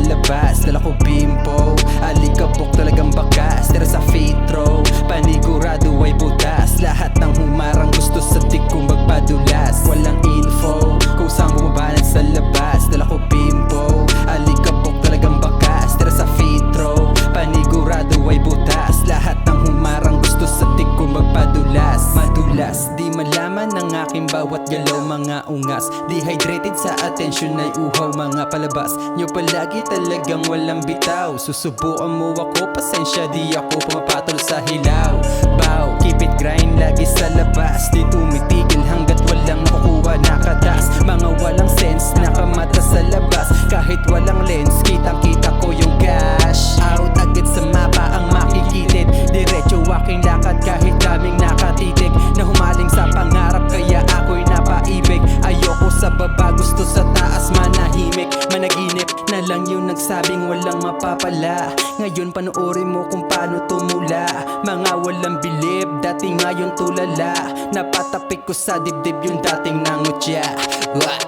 labas, dala ko bimpo. Alikabok talagang bakas, tira sa free throw. Panigurado ay butas, lahat ng humarang gusto sa dik ko magpadulas. Walang info, kung saan bumabanat sa labas, dala ko bimpo. Alikabok talagang bakas, tira sa free throw. Panigurado ay butas, lahat ng humarang gusto sa dik ko magpadulas. Madulas, di malaman ng aking bawat galaw, mga ungas. Dehydrated sa atensyon ay uhaw, mga palabas nyo palagi talagang walang bitaw. Susubukan mo ako, pasensya di ako pumapatol sa hilaw. Bow, keep it grind lagi sa labas, di tumitigil hanggat walang nakukuha nakatas. Mga walang sense, nakamata sa labas, kahit walang lens, kitang kita ko yung cash. Out agad sa mapa ang makikitid, diretso aking lakad kahit daming nakatitig. Na humaling sa pangarap kaya ako'y napaibig. Ayoko sa baba, gusto sa taas manahimik. Managinip na lang yung nagsabing walang mapapala. Ngayon panoorin mo kung paano tumula. Mga walang bilib, dati nga yung tulala. Napatapik ko sa dibdib yung dating nangutya.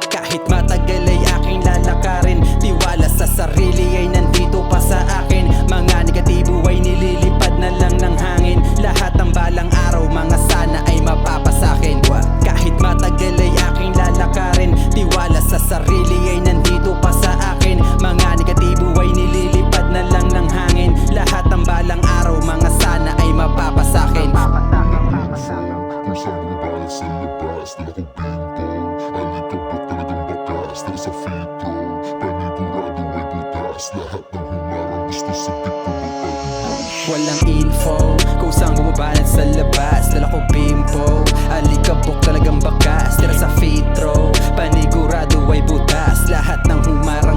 Kahit matagal ay aking lalakarin, tiwala sa sarili ay nandito pa sa akin. Mga negatibo ay nililipad na lang ng hangin. Lahat ng balang araw, mga sana ay mapapasakin. Kahit matagal ay aking lalakarin, tiwala sa sarili ay nandito pa sa akin. Mga negatibo ay nililipad na lang ng hangin. Lahat ng balang araw, mga sana ay mapapasakin. Kung saan bumabalak sa labas, dala ko bimpo. Alikabok talagang bakas, tara sa free throw. Panigurado ay butas, lahat ng humarang gusto sa dik ko magpadulas. Walang info, kung saan bumabanat sa labas, dala ko bimpo. Alikabok talagang bakas, tira sa free throw. Panigurado ay butas, lahat ng humarang